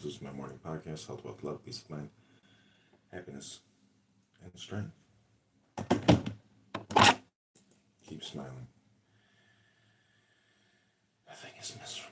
Friends. This is my morning podcast, Health, Wealth, Love, Peace of Mind, Happiness, and Strength. Keep smiling. Nothing is miserable.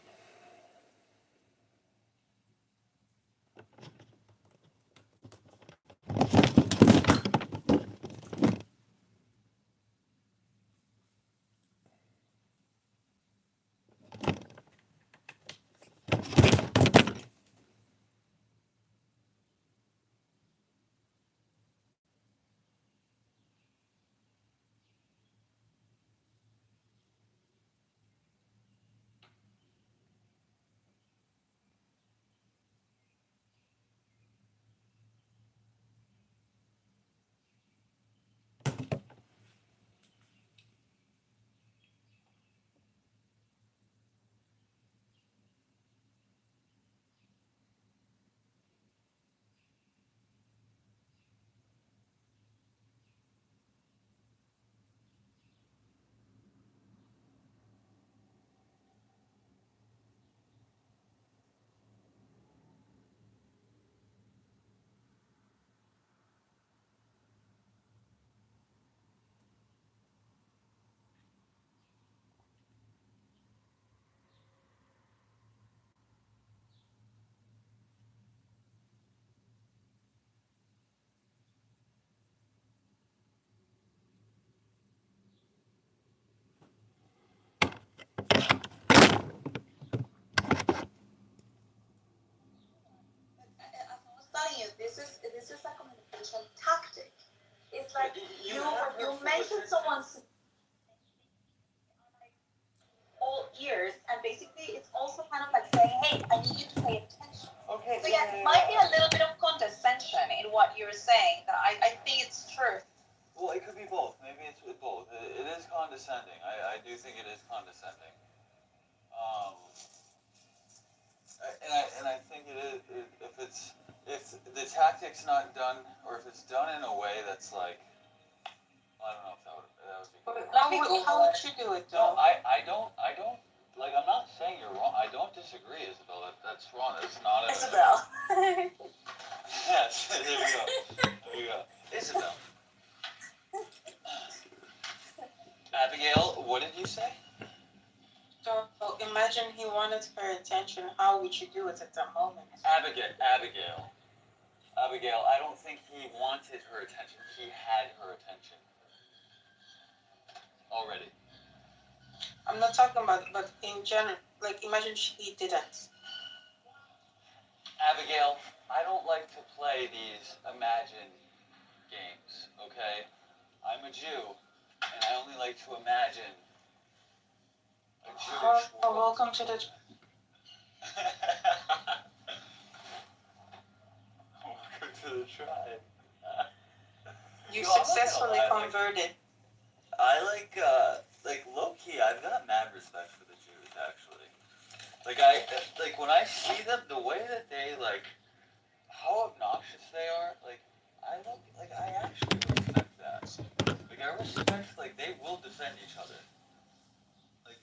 As I was telling you, this is a communication tactic. It's like you mention someone's all ears, and basically it's also kind of like saying, "Hey, I need you to pay attention." Okay. So yes, it might be a little bit of condescension in what you're saying. That I think it's true. Well, it could be both. Maybe it's with both. It is condescending. I do think it is condescending. Um, and I think it is if the tactic's not done, or if it's done in a way that's like, I don't know if that would be good. How would you do it No, though? I don't like. I'm not saying you're wrong. I don't disagree, Isabel. That's wrong. It's not. Isabel. Yes. There we go. There we go. Isabel. Abigail, what did you say? So imagine he wanted her attention. How would you do it at that moment? Abigail, I don't think he wanted her attention. He had her attention already. I'm not talking about, but in general, like imagine he didn't. Abigail, I don't like to play these imagine games, okay? I'm a Jew, and I only like to imagine a Jewish world. Welcome to the. Welcome to the tribe. You No, I'm not successfully gonna lie, converted. I like low key. I've got mad respect for the Jews, actually. Like when I see them, the way that they like, how obnoxious they are. I actually respect that. Like I respect, like they will defend each other. Like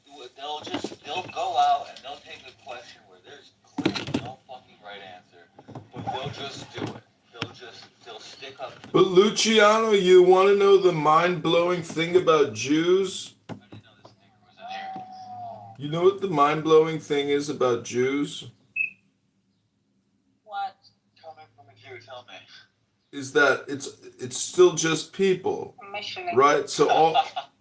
they'll go out and they'll take a question where there's clearly no fucking right answer, but they'll just do it. They'll stick up. But Luciano, you want to know the mind-blowing thing about Jews? I didn't know this nigger was in here. You know what the mind-blowing thing is about Jews? What? Coming from a Jew, tell me. Is that it's still just people, Missionary. right? So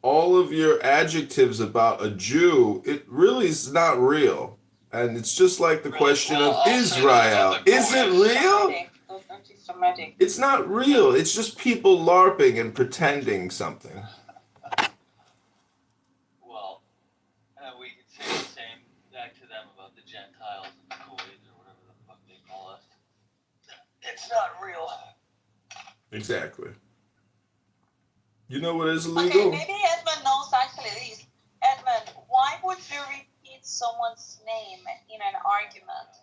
all of your adjectives about a Jew, it really is not real. And it's just like the question of Israel. Is it real? Anti-Semitic. It's not real. It's just people LARPing and pretending something. Well, we could say the same back to them about the Gentiles and the Goys or whatever the fuck they call us. It's not real. Exactly. You know what is Okay, illegal? maybe Edmund knows actually this. Edmund, why would you repeat someone's name in an argument?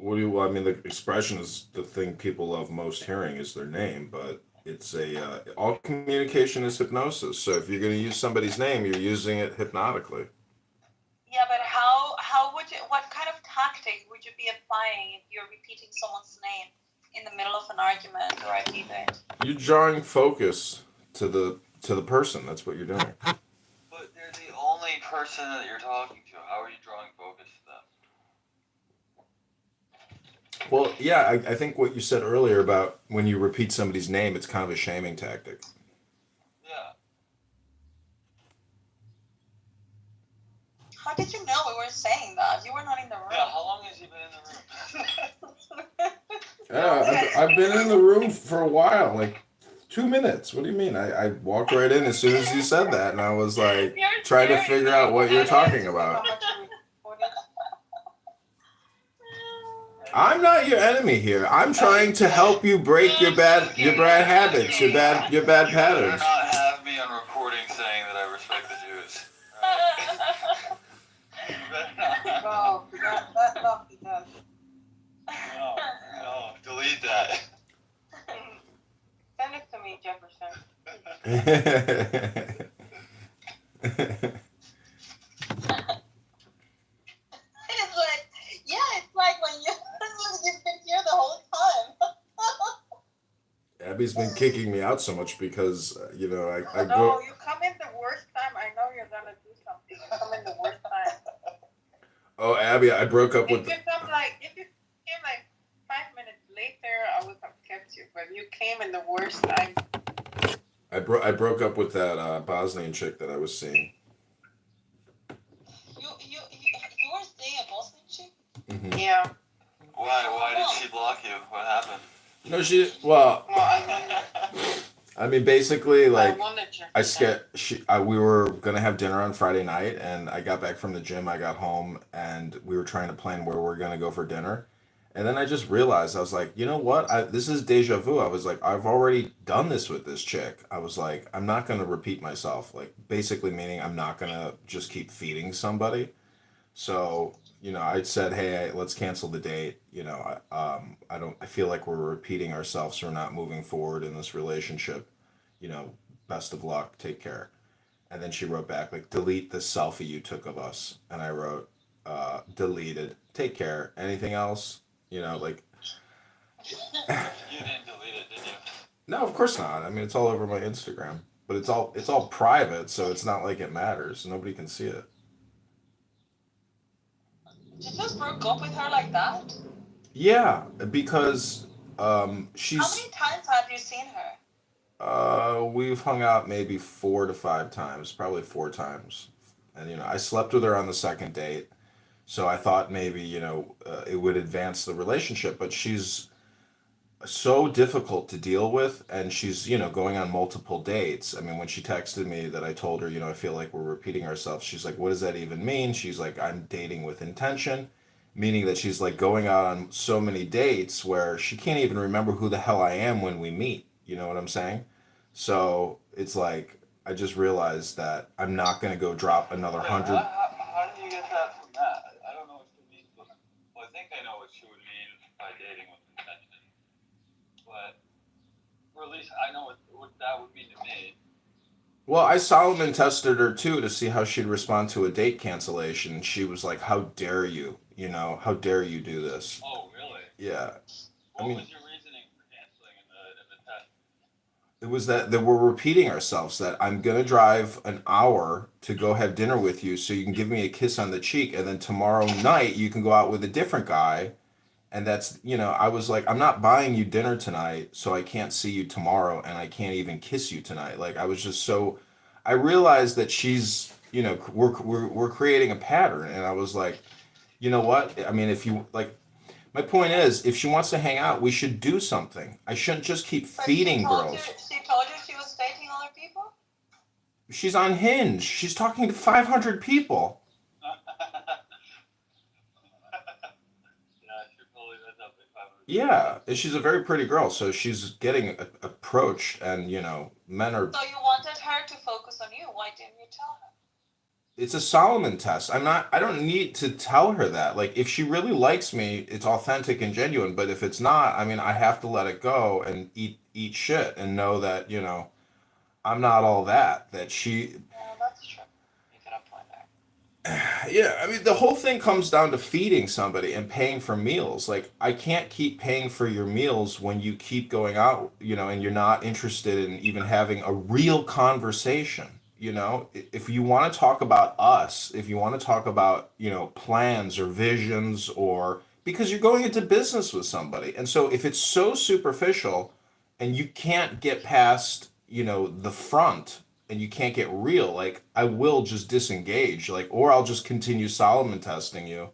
What do you? I mean, the expression is the thing people love most hearing is their name, but it's all communication is hypnosis. So if you're going to use somebody's name, you're using it hypnotically. Yeah, but how would you? What kind of tactic would you be applying if you're repeating someone's name in the middle of an argument or a debate? You're drawing focus to the person. That's what you're doing. But they're the only person that you're talking to. How are you drawing focus to them? Well, yeah, I think what you said earlier about when you repeat somebody's name, it's kind of a shaming tactic. Yeah. How did you know we were saying that? You were not in the room. Yeah, how long has he been in the room? Yeah, I've been in the room for a while, like 2 minutes. What do you mean? I walked right in as soon as you said that, and I was like You're trying to serious. figure out what you're talking How about. much you recorded? I'm not your enemy here. I'm trying to help you break your bad habits, your bad You patterns. better not have me on recording saying that I respect the Jews. You better not. No, that he does. No, delete that. Send it to me, Jefferson. It's like, yeah, it's like when you've been here the whole time. Abby's been kicking me out so much because I No, go. you come in the worst time. I know you're gonna do something. You come in the worst time. Oh, Abby, I broke up with. If you came like 5 minutes later, I would have kept you. But you came in the worst time. I broke up with that Bosnian chick that I was seeing. You were staying at Boston, chick? Mm-hmm. Yeah. Why did she block you? What happened? No, Well, I mean, basically, like, wanted you. we were gonna have dinner on Friday night, and I got back from the gym. I got home, and we were trying to plan where we're gonna go for dinner, and then I just realized I was like, you know what? This is deja vu. I was like, I've already done this with this chick. I was like, I'm not gonna repeat myself. Like, basically meaning I'm not gonna just keep feeding somebody. So, I said, hey, let's cancel the date. I feel like we're repeating ourselves. So we're not moving forward in this relationship. Best of luck. Take care. And then she wrote back, like, delete the selfie you took of us. And I wrote, deleted. Take care. Anything else? Like, You didn't delete it, did you? no, of course not. I mean, it's all over my Instagram, but it's all private. So it's not like it matters. Nobody can see it. You just broke up with her like that? Yeah, because How she's many times have you seen her? we've hung out maybe 4 to 5 times, probably 4 times, and I slept with her on the second date, so I thought maybe it would advance the relationship, but she's so difficult to deal with, and she's going on multiple dates. I mean, when she texted me that I told her, I feel like we're repeating ourselves, she's like, what does that even mean? She's like, I'm dating with intention, meaning that she's like going out on so many dates where she can't even remember who the hell I am when we meet. You know what I'm saying? So it's like I just realized that I'm not going to go drop another Wait, 100. how did you get that from that? I don't know what she means. Well, I think I know what she would mean by dating with intention. But, or at least I know what that would mean to me. Well, I Solomon tested her too to see how she'd respond to a date cancellation. And she was like, how dare you? How dare you do this? Oh, really? Yeah. What mean- was your reasoning for canceling in the test? It was that we're repeating ourselves, that I'm going to drive an hour to go have dinner with you so you can give me a kiss on the cheek. And then tomorrow night you can go out with a different guy. And that's, I was like, I'm not buying you dinner tonight, so I can't see you tomorrow, and I can't even kiss you tonight. Like, I was just so, I realized that she's, we're creating a pattern, and I was like, you know what? I mean, if you like, my point is, if she wants to hang out, we should do something. I shouldn't just keep But feeding she told girls. she told you she was dating other people? She's on Hinge. She's talking to 500 people. Yeah, she probably does have like 500. Yeah, and she's a very pretty girl, so she's getting approached, and men are. So you wanted her to focus on you. Why didn't you tell her? It's a Solomon test. I don't need to tell her that. Like, if she really likes me, it's authentic and genuine. But if it's not, I mean, I have to let it go and eat shit and know that, I'm not all that. That she, Yeah, that's true. You got a point there. Yeah, I mean, the whole thing comes down to feeding somebody and paying for meals. Like, I can't keep paying for your meals when you keep going out, and you're not interested in even having a real conversation. If you want to talk about us, if you want to talk about, plans or visions, or because you're going into business with somebody. And so if it's so superficial and you can't get past, the front, and you can't get real, like, I will just disengage, like, or I'll just continue Solomon testing you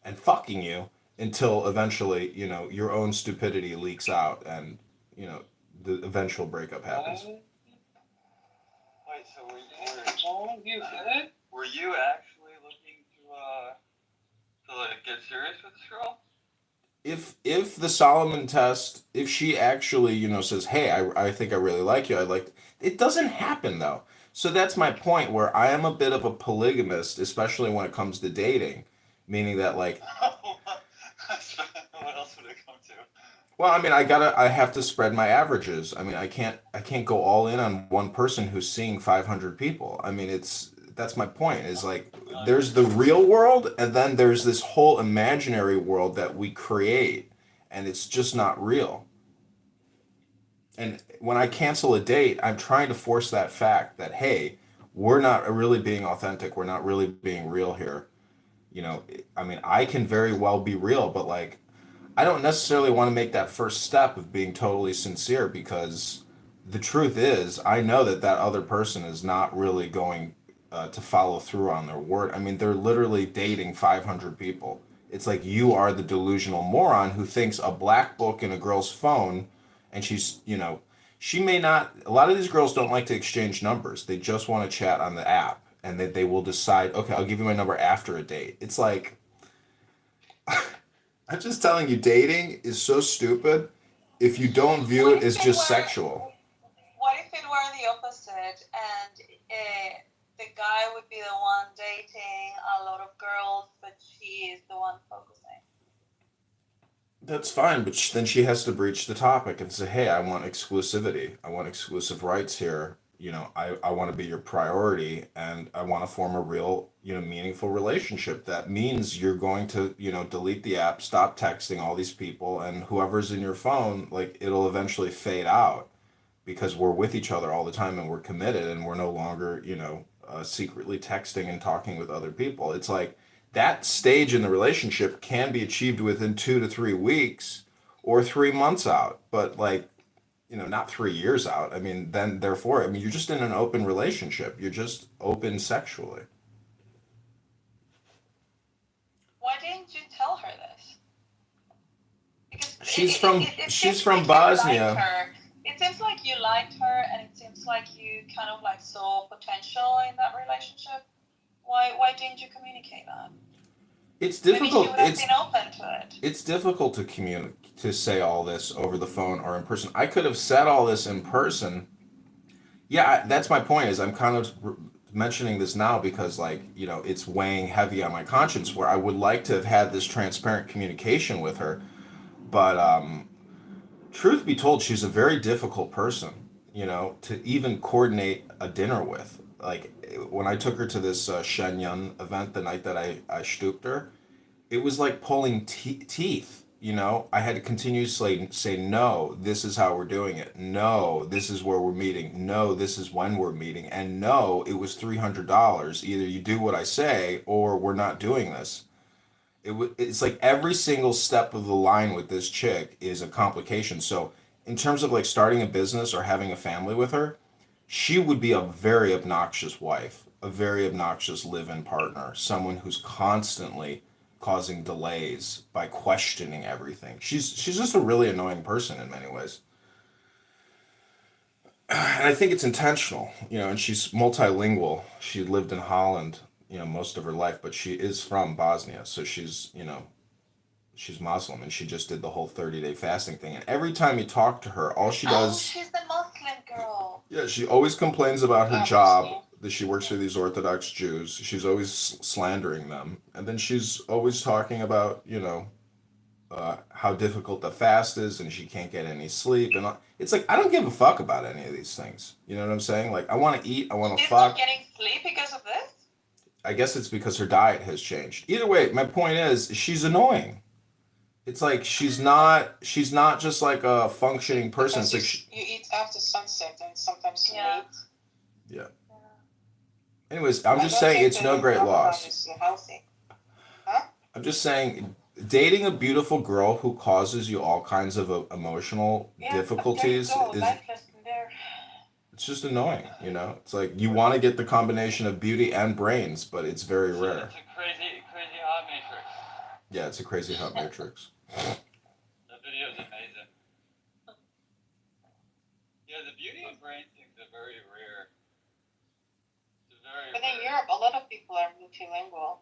and fucking you until eventually, your own stupidity leaks out, and, you know, the eventual breakup happens. Wait, so Oh, you good? were you actually looking to like get serious with this girl? If the Solomon test, if she actually, says, "Hey, I think I really like you. I like," it doesn't happen though. So that's my point, where I am a bit of a polygamist, especially when it comes to dating, meaning that, like, What else would it come to? well, I mean, I have to spread my averages. I mean, I can't go all in on one person who's seeing 500 people. I mean, that's my point, is like, there's the real world, and then there's this whole imaginary world that we create, and it's just not real. And when I cancel a date, I'm trying to force that fact that, hey, we're not really being authentic. We're not really being real here. I mean, I can very well be real, but, like, I don't necessarily want to make that first step of being totally sincere, because the truth is, I know that that other person is not really going to follow through on their word. I mean, they're literally dating 500 people. It's like you are the delusional moron who thinks a black book in a girl's phone, and she may not. A lot of these girls don't like to exchange numbers. They just want to chat on the app, and they will decide, okay, I'll give you my number after a date. It's like, I'm just telling you, dating is so stupid if you don't view What it if as it just were? sexual. What if it were the opposite, and the guy would be the one dating a lot of girls, but she is the one focusing? That's fine, but then she has to breach the topic and say, hey, I want exclusivity. I want exclusive rights here. I want to be your priority, and I want to form a real, meaningful relationship. That means you're going to, delete the app, stop texting all these people, and whoever's in your phone, like, it'll eventually fade out, because we're with each other all the time and we're committed, and we're no longer, secretly texting and talking with other people. It's like that stage in the relationship can be achieved within 2 to 3 weeks or 3 months out, but, like, not 3 years out. I mean, then therefore, I mean, you're just in an open relationship. You're just open sexually. Why didn't you tell her this? Because She's from it she's seems from like you liked Bosnia. her. It seems like you liked her, and it seems like you kind of like saw potential in that relationship. Why didn't you communicate that? It's Maybe she difficult. would have been open to it. It's difficult to communicate, to say all this over the phone or in person. I could have said all this in person. Yeah, that's my point. Is I'm kind of mentioning this now because, like, it's weighing heavy on my conscience, where I would like to have had this transparent communication with her, but truth be told, she's a very difficult person, to even coordinate a dinner with. Like, when I took her to this Shenyang event the night that I stooped her, it was like pulling teeth. I had to continuously say, no, this is how we're doing it. No, this is where we're meeting. No, this is when we're meeting. And no, it was $300. Either you do what I say, or we're not doing this. It's like every single step of the line with this chick is a complication. So, in terms of, like, starting a business or having a family with her, she would be a very obnoxious wife, a very obnoxious live-in partner, someone who's constantly causing delays by questioning everything. She's just a really annoying person in many ways. And I think it's intentional, and she's multilingual. She lived in Holland, most of her life, but she is from Bosnia, so she's Muslim, and she just did the whole 30-day fasting thing. And every time you talk to her, all she Oh, does, she's the Muslim girl. yeah, she always complains about her job, Obviously. that she works for these Orthodox Jews. She's always slandering them. And then she's always talking about, how difficult the fast is, and she can't get any sleep. And it's like, I don't give a fuck about any of these things. You know what I'm saying? Like, I want to eat, I want to She's not fuck. getting sleep because of this? I guess it's because her diet has changed. Either way, my point is she's annoying. It's like she's not just like a functioning person. Because It's like she, you eat after sunset and sometimes Yeah. late. yeah. Yeah. Anyways, I'm I just don't saying think it's no the great Ramadan loss. is healthy. Huh? I'm just saying dating a beautiful girl who causes you all kinds of emotional Yeah, there you difficulties go. is Life lesson there. it's just annoying, you know? It's like you want to get the combination of beauty and brains, but it's very It's rare. a crazy hot matrix. Yeah, it's a crazy hot matrix. That video is amazing. Yeah, the beauty and brain things are very rare. It's very But in rare. Europe, a lot of people are multilingual.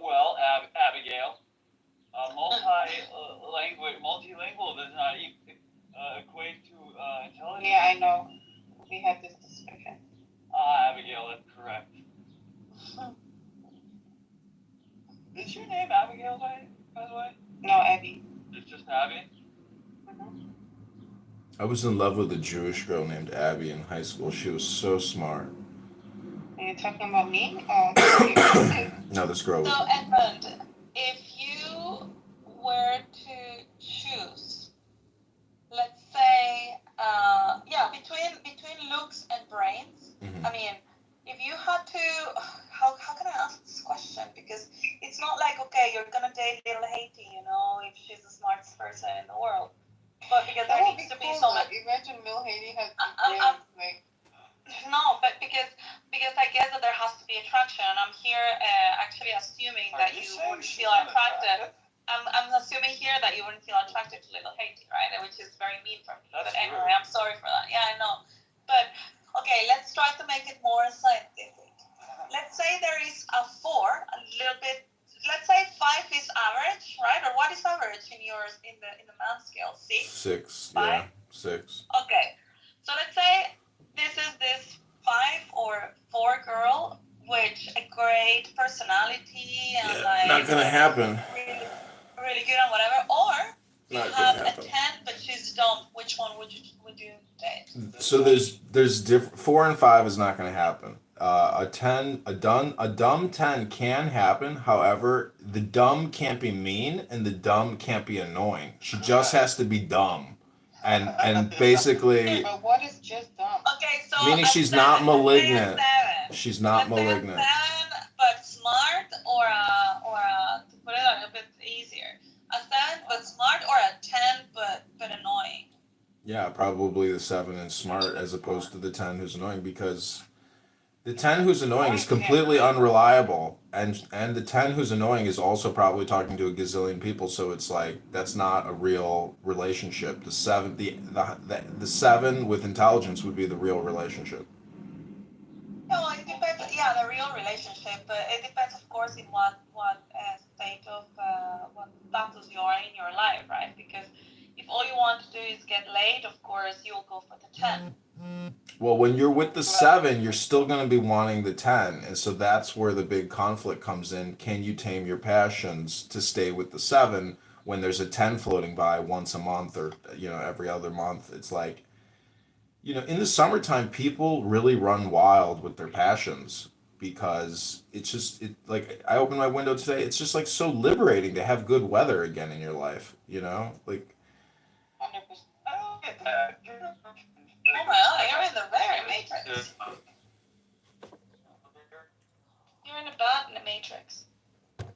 Well, Abigail, multilingual does not equate to intelligence. Yeah, I know. We had this discussion. Abigail, that's correct. Is your name Abigail, by the way? No, Abby. It's just Abby? Mm-hmm. I was in love with a Jewish girl named Abby in high school. She was so smart. Are you talking about me? Oh, No, this girl So was. Edmund, if you were to choose, let's say, between looks and brains. Mhm. I mean, if you had to, how can I ask this question? Because it's not like, okay, you're gonna date little Haiti, you know, if she's the smartest person in the world. But because that there would needs be to be cool. so But much. imagine Mill Haiti has I'm- brains. Like, No, but because I guess that there has to be attraction, and I'm here actually assuming that you saying wouldn't she's feel not attracted. I'm assuming here that you wouldn't feel attracted to little Haiti, right? Which is very mean from me. That's But anyway, rude. I'm sorry for that. Yeah, I know. But okay, let's try to make it more scientific. Let's say there is a 4, a little bit. Let's say 5 is average, right? Or what is average in yours in the man scale? 6. 6, Five? yeah, 6. Okay, so let's say this is this 5 or 4 girl, which a great personality and Yeah, like not gonna happen. really, really good and whatever, or you Not have gonna a happen. 10 but she's dumb. Which one would you date? So there's 4 and 5 is not gonna happen. A 10, a dumb 10 can happen. However, the dumb can't be mean and the dumb can't be annoying. She just has to be dumb, and basically, but what is just dumb? Okay, so meaning a she's 7, not let's say a malignant. 7. She's not Let's say a malignant. 7 but smart, or to put it a little bit easier, a 7 but smart, or a 10 but annoying. Yeah, probably the 7 is smart as opposed to the 10 who's annoying, because the 10 who's annoying is completely unreliable, and the 10 who's annoying is also probably talking to a gazillion people, so it's like that's not a real relationship. The 7 with intelligence would be the real relationship. No, it depends. Yeah, the real relationship, but it depends, of course, in what state of what status you are in your life, right? Because if all you want to do is get laid, of course, you'll go for the 10. Well, when you're with the 7, you're still going to be wanting the 10, and so that's where the big conflict comes in. Can you tame your passions to stay with the 7 when there's a 10 floating by once a month, or every other month? It's like, in the summertime, people really run wild with their passions, because like I opened my window today. It's just like so liberating to have good weather again in your life. Like 100%. I don't get that. Oh my God, you're in the very matrix. You're in a bad matrix.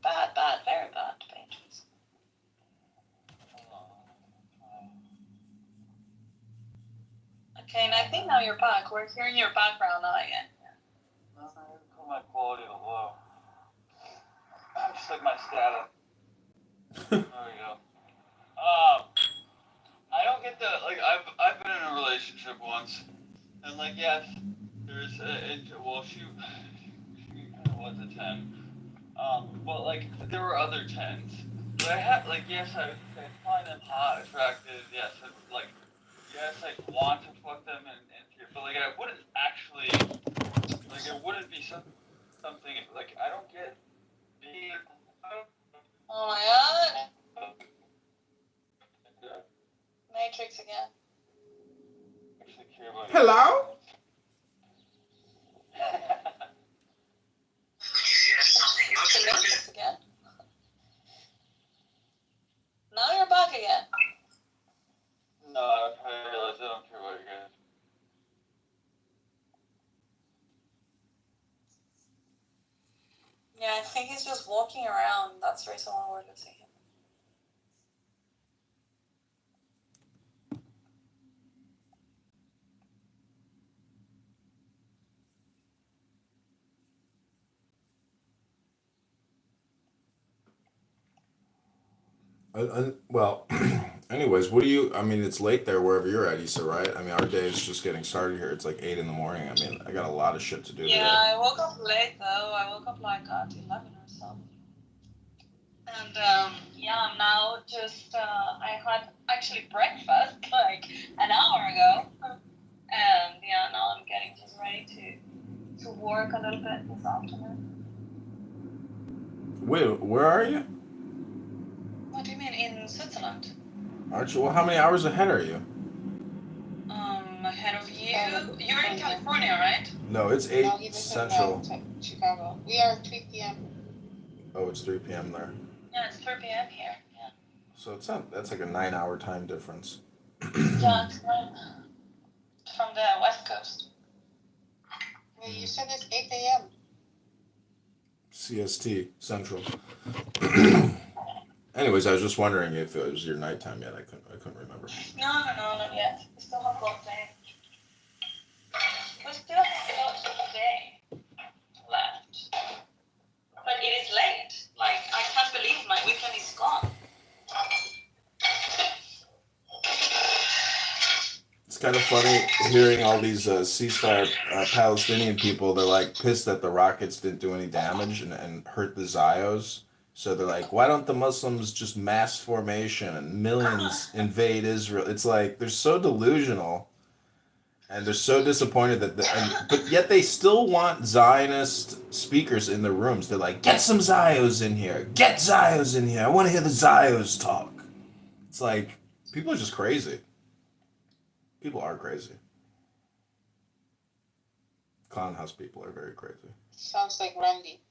Bad, very bad matrix. Okay, and I think now you're back. We're hearing your background now again. No, I would call my quality low. I'm just like my status. There we go. I don't get the I've been in a relationship once, and like yes, there's she kind of was a 10. But like there were other 10s. But I had yes, I find them hot, attractive. Yes, I want to fuck them and but like I wouldn't actually it wouldn't be something like I don't get being. Oh my God. Matrix again. hello. Yeah, I think he's just walking around. That's the reason why we're losing him. Well, anyways, what do you? I mean, it's late there wherever you're at, Issa, right? I mean, our day is just getting started here. It's like 8 in the morning. I mean, I got a lot of shit to do Yeah, today. I woke up late though. I woke up like at 11 or so. And yeah, I'm now just I had actually breakfast like an hour ago, and yeah, now I'm getting just ready to work a little bit this afternoon. Wait, where are you? What do you mean in Switzerland? Aren't you? Well, how many hours ahead are you? Ahead of you. You're in California, right? No, it's No, 8 he lives Central. in Chicago. We are 3 p.m. Oh, it's 3 p.m. there. Yeah, it's 3 p.m. here. Yeah. So it's not. That's like a 9-hour time difference. Yeah, it's from the West Coast. Well, you said it's 8 a.m. CST Central. Anyways, I was just wondering if it was your nighttime yet. I couldn't remember. No, not yet. We still have all day. We still have lots of day left. But it is late. Like, I can't believe my weekend is gone. It's kind of funny hearing all these ceasefire Palestinian people. They're like pissed that the rockets didn't do any damage and hurt the Zios. So they're like, why don't the Muslims just mass formation and millions invade Israel? It's like they're so delusional, and they're so disappointed but yet they still want Zionist speakers in their rooms. They're like, get some Zios in here, get Zios in here. I want to hear the Zios talk. It's like people are just crazy. People are crazy. Clown house people are very crazy. Sounds like Randy.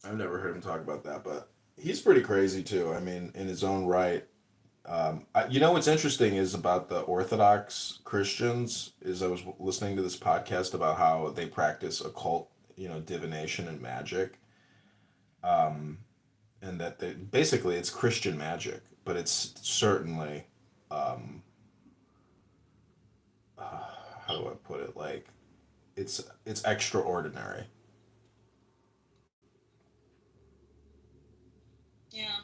I've never heard him talk about that, but he's pretty crazy too. I mean, in his own right. You know what's interesting is about the Orthodox Christians is I was listening to this podcast about how they practice occult, divination and magic, and that they basically it's Christian magic, but it's certainly, how do I put it? Like, it's extraordinary. Yeah.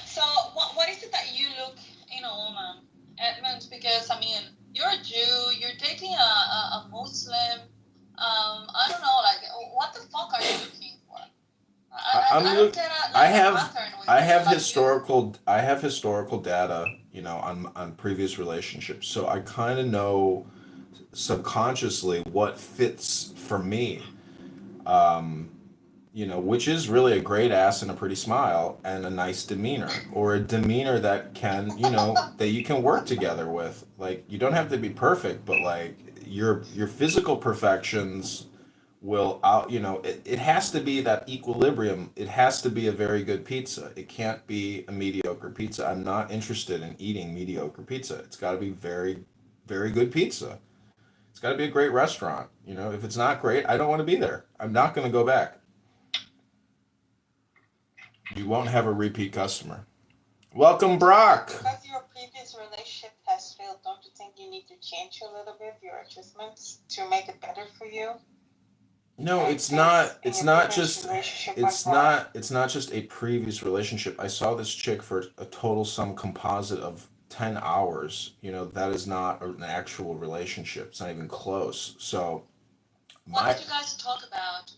So, what is it that you look in a woman, Edmund? Because, I mean, you're a Jew, you're dating a Muslim. I don't know, like, what the fuck are you looking for? I don't get a, I like, a have pattern with I you, have like historical data, on previous relationships. So I kind of know subconsciously what fits for me. Um, which is really a great ass and a pretty smile and a nice demeanor, or a demeanor that can, that you can work together with. Like, you don't have to be perfect, but like your physical perfections will it has to be that equilibrium. It has to be a very good pizza. It can't be a mediocre pizza. I'm not interested in eating mediocre pizza. It's got to be very, very good pizza. It's got to be a great restaurant. If it's not great, I don't want to be there. I'm not going to go back. You won't have a repeat customer. Welcome, Brock. Because your previous relationship has failed, don't you think you need to change a little bit your adjustments to make it better for you? No, it's not. It's not just. It's not just a previous relationship. I saw this chick for a total sum composite of 10 hours. That is not an actual relationship. It's not even close. So, what did you guys talk about?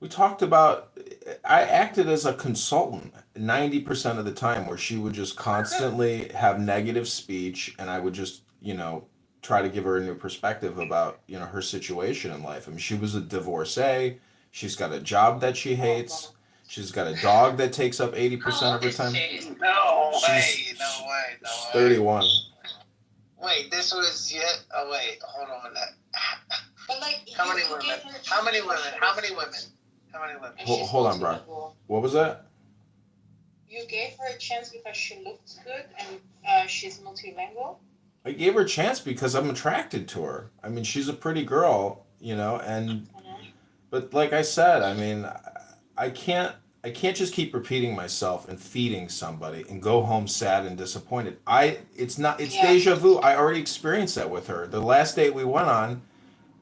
we talked about. I acted as a consultant 90% of the time, where she would just constantly have negative speech, and I would just, try to give her a new perspective about, her situation in life. I mean, she was a divorcee. She's got a job that she hates. She's got a dog that takes up 80% of her time. No way, She's no way, no she's way. 31. Wait, this was yet. Oh wait, hold on. But like, How many women? How many women? How many women? How many women? Hold on, Brock. What was that? You gave her a chance because she looked good and she's multilingual. I gave her a chance because I'm attracted to her. I mean, she's a pretty girl, and But like I said, I mean, I can't I can't just keep repeating myself and feeding somebody and go home sad and disappointed. It's Yeah. deja vu. I already experienced that with her. The last date we went on,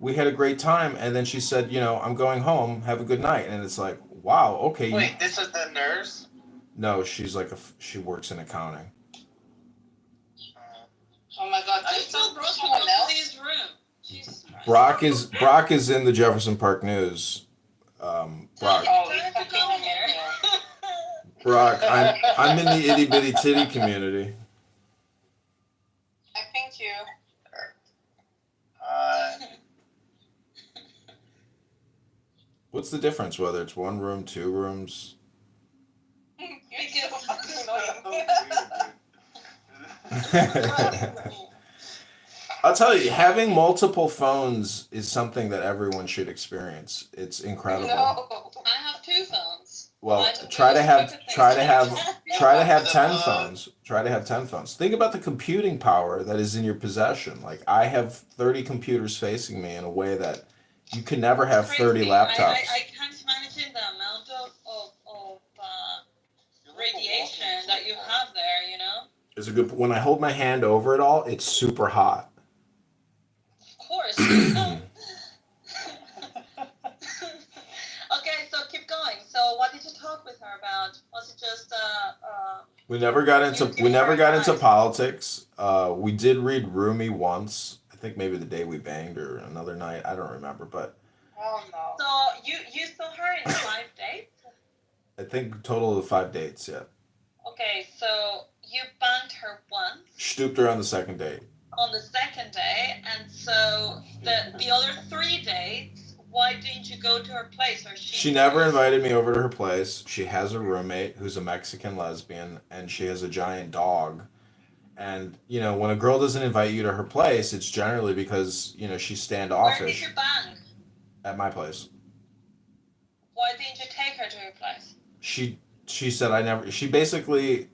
we had a great time, and then she said, I'm going home. Have a good night. And it's like, wow, okay, Wait, this is the nurse? no, she's like she works in accounting. Oh my God. I I still still broke someone into else. his room. Jesus Christ. Brock is in the Jefferson Park News. Brock, Oh, Tell him he's to fucking come here. here. Brock, I'm in the itty bitty titty community. I think you. What's the difference whether it's one room, two rooms? You're so fucking annoying. I'll tell you, having multiple phones is something that everyone should experience. It's incredible. No. I have two phones. Well, I do try to those have stupid try to things. have 10 phones. Try to have 10 phones. Think about the computing power that is in your possession. Like I have 30 computers facing me in a way that you can never have 30 Crazy. laptops. I can't imagine the amount of radiation that you have there, you know? It's a good when I hold my hand over it all, it's super hot. Of course. Okay, so keep going. So what did you talk with her about? Was it just We never got into You give her advice. politics. We did read Rumi once. I think maybe the day we banged or another night. I don't remember, but Oh no. so you saw her in 5 dates? I think total of 5 dates. Yeah, Okay, so you banged her once stooped her on the second date. on the second day, and so the other 3 dates, why didn't you go to her place? Or She never invited me over to her place. She has a roommate who's a Mexican lesbian, and she has a giant dog. And when a girl doesn't invite you to her place, it's generally because she's Where did standoffish. you bang? At my place. Why didn't you take her to your place? She said I never. She basically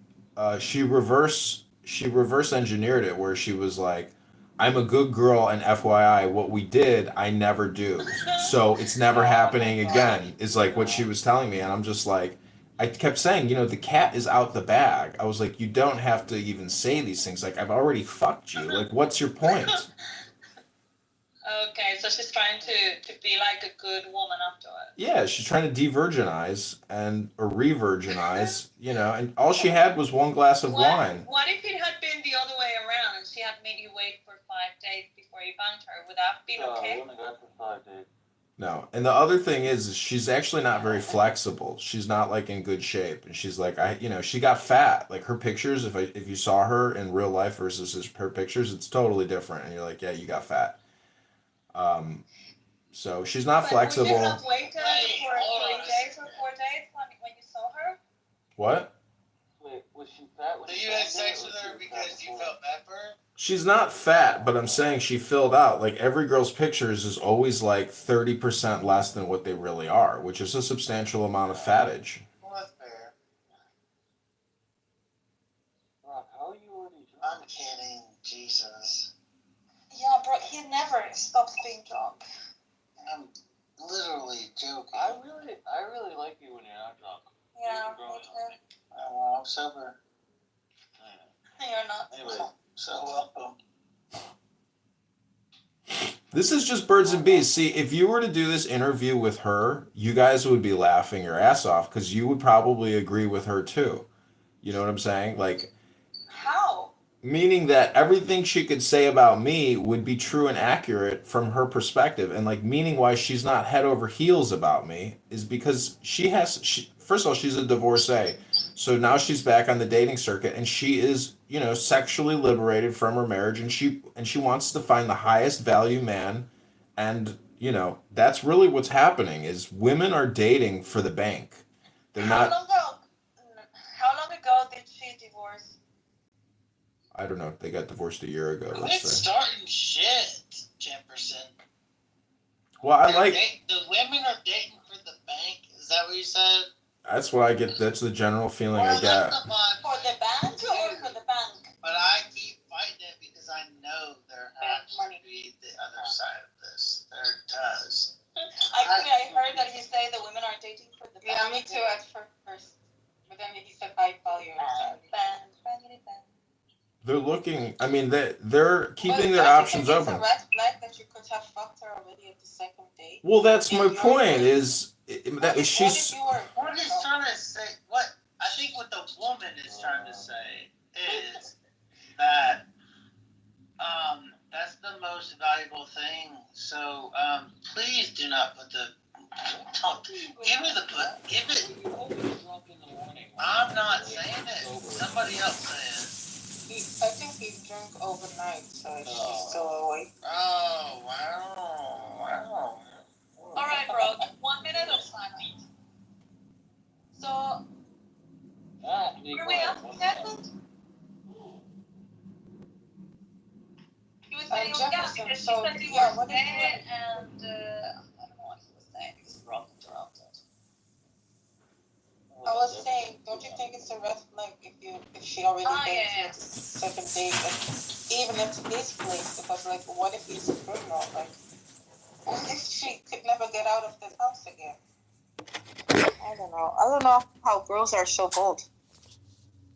she reverse engineered it where she was like, I'm a good girl, and FYI, what we did, I never do. So it's never happening again, is like what she was telling me. And I'm just like, I kept saying, the cat is out the bag. I was like, you don't have to even say these things. Like, I've already fucked you. Like, what's your point? Okay, so she's trying to be like a good woman afterwards. Yeah, she's trying to de-virginize or re-virginize, and all she had was one glass of wine. What if it had been the other way around and she had made you wait for 5 days before you banged her? Would that have been I okay? wouldn't have got to 5 days. No. And the other thing is she's actually not very flexible. She's not like in good shape. And she's like, she got fat. Like her pictures, if you saw her in real life versus her pictures, it's totally different. And you're like, yeah, you got fat. So she's not But flexible. would you have waited for 3 days or 4 days when you saw her? What? Wait, was she fat? So you had sex with her because you felt bad for her? She's not fat, but I'm saying she filled out. Like every girl's pictures is always like 30% less than what they really are, which is a substantial amount of fattage. Well, that's fair. Rock, how are you already drunk? I'm kidding. Jesus. Yeah, bro, he never stops being drunk. I'm literally joking. I really like you when you're not drunk. Yeah, You're me too. Well, I'm sober. You're not. Anyway, So welcome. This is just birds and bees. See, if you were to do this interview with her, you guys would be laughing your ass off because you would probably agree with her too. You know what I'm saying? Like, How? meaning that everything she could say about me would be true and accurate from her perspective. And like, meaning why she's not head over heels about me is because first of all, she's a divorcee. So now she's back on the dating circuit and she is, sexually liberated from her marriage and she wants to find the highest value man. And, that's really what's happening is women are dating for the bank. They're not, How long ago did she divorce? I don't know, they got divorced a year ago, Quit let's say. starting shit, Jefferson. Well, The women are dating for the bank. Is that what you said? that's what I get. That's the general feeling I Well, get. that's the vibe. For the bank or for the bank? But I keep fighting it because I know there has Money. to be the other side of this. There does. Actually, I heard you're excited. Family. They're looking. I mean, they're keeping But their don't you options think it's open. a red flag that you could have fucked her already at the second date? Well, that's my If you're point. with- Is What that if she's you were? What he's trying to say, I think what the woman is trying to say is that that's the most valuable thing. So please do not put the. Give me the put. Give it. You're always drunk in the morning. I'm not saying it. Somebody else said. I think he drank overnight, so she's still awake. Oh wow. All right, bro. 1 minute of silence. So, where we at? What happened? He was saying, yeah, Jefferson, because she so, said you yeah, were what did you dead, and I don't know what he was saying. He was wrong interrupted. I was saying, don't you think it's a red flag if she already dates yeah. you at the second date, like, even at his place? Because like, what if he's a criminal? Like, what if she could never get out of that house again? I don't know how girls are so bold.